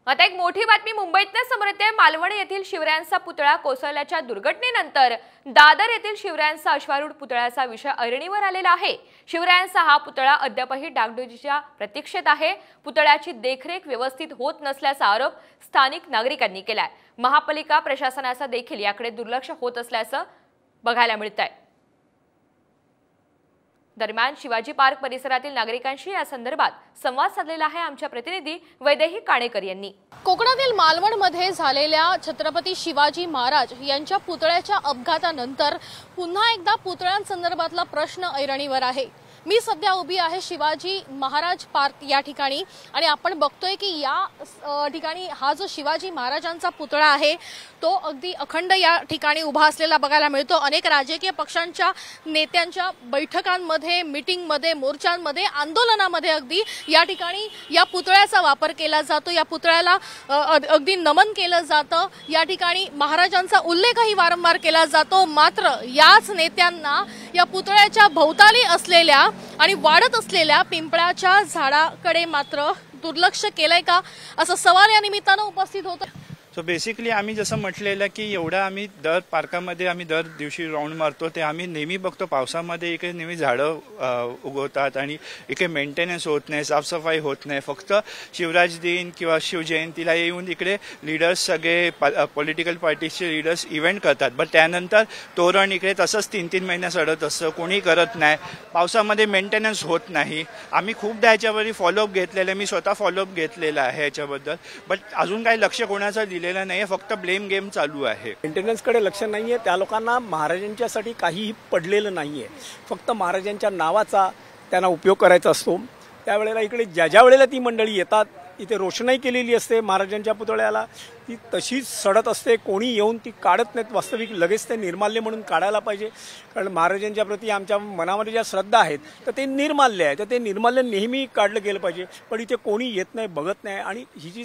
आता एक मोठी बातमी मुंबईतनं समोर येते। मालवण येथील शिवरायांचा पुतळा कोसळल्याच्या दुर्घटनेनंतर दादर येथील शिवरायांचा अश्वारूढ पुतळ्याचा विषय ऐरणीवर आलेला आहे। शिवरायांचा हा पुतळा अद्यापही डागडुजीच्या प्रतीक्षेत आहे। पुतळ्याची देखरेख व्यवस्थित होत नसल्याचा आरोप स्थानिक नागरिकांनी केलाय। महापालिका प्रशासनाचा देखील याकडे दुर्लक्ष होत असल्याचं बघायला मिळतंय। दरम्यान शिवाजी पार्क परिसरातील नागरिकांशी या संदर्भात संवाद साधलेला आहे आमच्या प्रतिनिधी वैदेही काणेकर यांनी। कोकणातील मालवणमध्ये झालेल्या छत्रपती शिवाजी महाराज यांच्या पुतळ्याच्या अपघातानंतर पुन्हा एकदा पुतळ्यांसंदर्भातला प्रश्न ऐरणीवर आहे। मी सध्या उभी आहे शिवाजी महाराज पार्क या ठिकाणी आणि आपण बघतोय की या ठिकाणी हा जो शिवाजी महाराजांचा पुतळा आहे तो अगदी अखंड या ठिकाणी उभा असलेला बघायला मिळतो। अनेक राजकीय पक्षांच्या नेत्यांच्या बैठकांमध्ये, मीटिंगमध्ये, मोर्चांमध्ये, आंदोलनामध्ये अगदी या ठिकाणी या पुतळ्याचा वापर केला जातो। या पुतळ्याला अगदी नमन केलं जातं। या ठिकाणी महाराजांचा उल्लेखही वारंवार केला जातो। मात्र याच नेत्यांना या पुतळ्याच्या भोवताली असलेल्या आणि वाढत असलेल्या पिंपळाच्या झाडाकडे मात्र दुर्लक्ष केलंय का असा सवाल या निमित्तानं उपस्थित होतो। सो बेसिकली आम्ही जसं म्हटलेलं की एवढं आम्ही दर पार्कामध्ये आम्ही दर दिवशी राऊंड मारतो ते आम्ही नेहमी बघतो। पावसामध्ये इकडे नेहमी झाडं उगवतात आणि इकडे मेंटेनन्स होत नाही, साफसफाई होत नाही। फक्त शिवराज दिन किंवा शिवजयंतीला येऊन इकडे लीडर्स सगळे पॉलिटिकल पार्टीचे लीडर्स इव्हेंट करतात, बट त्यानंतर तोरण इकडे तसंच 3-3 महिने सडत असतं, कोणी करत नाही। पावसामध्ये मेंटेनन्स होत नाही। आम्ही खूपदा याच्यावर फॉलोअप घेतलेलं, मी स्वतः फॉलोअप घेतलेला आहे याच्याबद्दल, बट अजून काही लक्ष कोणाचं दिलेलं नाही। फक्त ब्लेम गेम चालू आहे। मेंटेनन्सकडे लक्ष नाहीये। त्या लोकांना महाराजांच्यासाठी काहीही पडलेलं नाहीये। फक्त महाराजांच्या नावाचा त्यांना उपयोग करायचा असतो। त्यावेळेला इकडे ज्या वेळेला ती मंडळी येतात, इथे रोषणाई केलेली असते महाराजांच्या पुतळ्याला, ती तशीच सडत असते। कोणी येऊन ती काढत नाहीत। वास्तविक लगेच ते निर्माल्य म्हणून काढायला पाहिजे, कारण महाराजांच्या प्रती आमच्या मनामध्ये ज्या श्रद्धा आहेत तर ते निर्माल्य आहे, तर ते निर्माल्य नेहमी काढलं गेलं पाहिजे। पण इथे कोणी येत नाही, बघत नाही आणि ही जी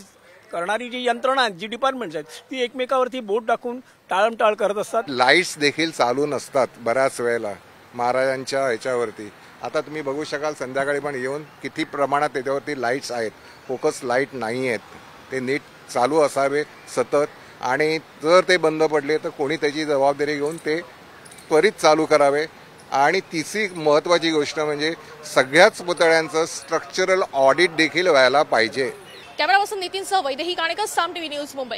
करणारी जी यंत्रणा जी डिपार्टमेंट्स आहेत ती एकमेकावरती बोट टाकून टाळमटाळ करत असतात। लाईट्स देखील चालू नसतात बऱ्याच वेळेला महाराजांच्या ह्याच्यावरती। आता तुम्ही बघू शकाल संध्याकाळी पण येऊन किती प्रमाणात त्याच्यावरती लाईट्स आहेत, फोकस लाईट नाही आहेत। ते नीट चालू असावे सतत, आणि जर ते बंद पडले तर कोणी त्याची जबाबदारी घेऊन ते त्वरित चालू करावे। आणि तिसरी महत्त्वाची गोष्ट म्हणजे सगळ्याच पुतळ्यांचं स्ट्रक्चरल ऑडिट देखील व्हायला पाहिजे। कॅमेरा पर्सन नितीन सह वैदेही काणेकर, साम टीव्ही न्यूज, मुंबई।